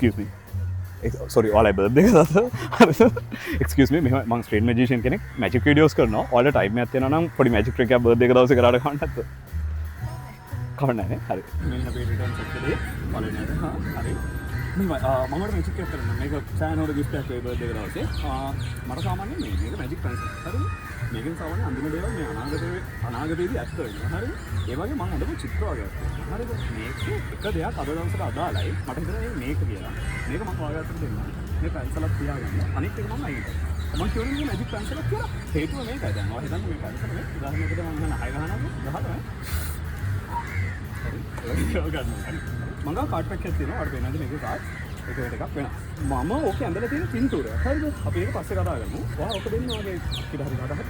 excuse me. Sorry, ඔයාලා birthday එක සත. Excuse me, මම ස්ට්‍රීට් මැජිෂියන් කෙනෙක්. මැජික් වීඩියෝස් කරනවා. ඔයාලා ටයිම් එකක් තියෙනවා නම් පොඩි මැජික් ට්‍රික් එකක් බර්ත්ඩේ එක දවසේ කරාට කවන්න නැද්ද? කවන්න නැහැ. හරි. මෙන්න අපේ රිටර්න් සෙට් එකේ ඔයාලා නේද? හරි. මම මැජික් එකක් කරනවා. මේක සෑනෝට ගිෆ්ට් එකක් වෙයි බර්ත්ඩේ එක දවසේ. මට සාමාන්‍යයෙන් මේක මැජික් ට්‍රාන්ස්ෆර්. හරිද? මේකෙන් සාමාන්‍යයෙන් අඳින දේවල් මේ අනාගතයේදී ඇත්ත වෙනවා. හරිද? ඒ වගේ මම අඳපු චිත්‍ර වගේ ඇත්ත. හරිද? මේක එක දෙයක් අද දවසට අදාළයි. මට හිතෙනවා මේක කියලා. මේක මම ඔයාලට දෙන්නම්. මේ පැන්සලක් තියාගන්න. අනිත් එක මම අයින් කරනවා. මම කියන්නේ මේ මැජික් පැන්සලක් කියලා. හේතුව මේකයි. දැන් ඔයා හිතන්නේ මේ පැන්සල මේ උදාහරණයකට මම හිතන 6 ගහනවා 10යි. හරි. ඒක ගන්න. මම කාඩ් පැක් එකක් තියෙනවා. ඔයාලට වෙනද මේකේ කාඩ් එක එකක් වෙනවා. මම ඕකේ ඇඳලා තියෙන පින්තූරය. හරිද? අපි ඒක පස්සේ කතා කරමු. ඔයා ඔක දෙන්න වගේ ඊට හරි නඩහ.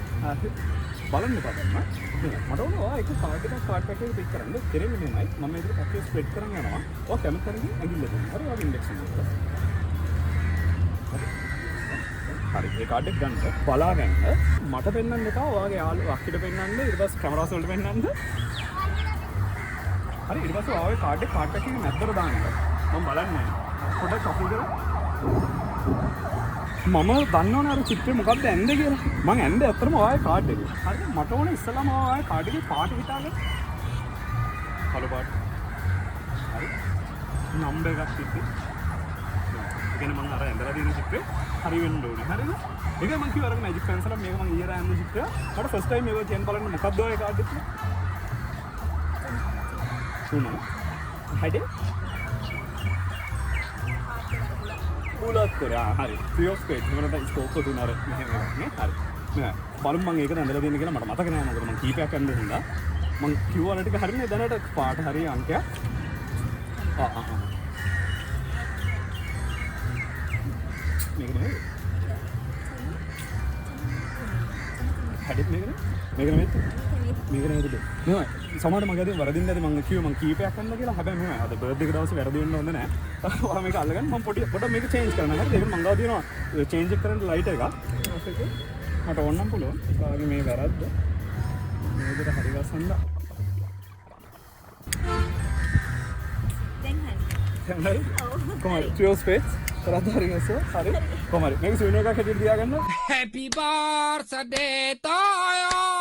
බලන්න බලන්න. මට ඕන ඔයා එක කාඩ් පැක් එක පික් කරන්න. කෙරෙන්නේ මෙහෙමයි. මම මේක පැත්තේ ස්ප්‍රෙඩ් කරන් යනවා. ඔයා කැමති තරමින් ඇඟිල්ල දෙන්න. හරි ඔයාගේ ඉන්ඩෙක්ස් එක. හරි. ඒ කාඩ් එක ගන්න. බලාගන්න. මට පෙන්වන්න එපා. ඔයාගේ යාළුවා අක්කිට පෙන්වන්න. ඊට පස්සේ කැමරාස් වලට පෙන්වන්න. හරි. ඊට පස්සේ ඔයාගේ කාඩ් පැක් එකේ නැත්තර දාන්න. මම බලන්නේ. පොඩක් කපු කරලා මම දන්නවනේ අර චිත්‍රේ මොකක්ද ඇන්දේ කියලා. මම ඇන්දේ ඇත්තටම ඔයාගේ කාඩ් එකේ. හරිද? මට ඕනේ ඉස්සලාම ඔයාගේ කාඩ් එකේ පාට හිතාගන්න. කළු පාට. හරි. නම්බර් එකක් තිබ්බේ. ඒ කියන්නේ මම අර ඇන්දලා තියෙන චිත්‍රේ හරි වෙන්න ඕනේ. හරිද? ඒකයි මම කිව්වා අර මැජික් පැන්සලක් මේක මම ඊයර ඇන්ද චිත්‍රය. මට ෆස්ට් ටයිම් මේක තියන් බලන්න මොකක්ද ඔයාගේ කාඩ් එකේ. තුන. හයිද? උලත් කරා හරි ෆ්‍රී ඔෆ් ස්පේස් මොනවද ස්කෝප් එක දුන්නාර මෙහෙම නේ හරි නෑ බලමු මම ඒක ඇඳලා දෙන්න කියලා මට මතක නෑ මොකද මම කීපයක් ඇඳලා හින්දා මම කිව්වා ටික හරිනේ දැනට පාට හරි අංකයක් මේක නේ හරිද මේක නේ නෑ සමහරවිට මගේ අදින් වරදින්න ඇති මම කිව්වා මම කීපයක් අන්න කියලා හැබැයි මම අද බර්ත්ඩේ එක දවසේ වැරදි වෙන්න හොඳ නෑ ඔයා මේක අල්ලගන්න මම පොඩ්ඩක් මේක චේන්ජ් කරන්න හරිද ඒක මම ගාව තියෙනවා චේන්ජ් එක කරන්න ලයිට් එකක් මට ඕනනම් පුළුවන් ඔයාගේ මේ වැරද්ද මේ විදිහට හරි ගස්සන්න දැන් හරි කොහොමද ෆ්‍රී ස්පේස් කරද්ද හරි ගස්සෝ හරි කොහොමද මේක සුවිනෝ එකක් හැටියට තියාගන්න Happy birthday to you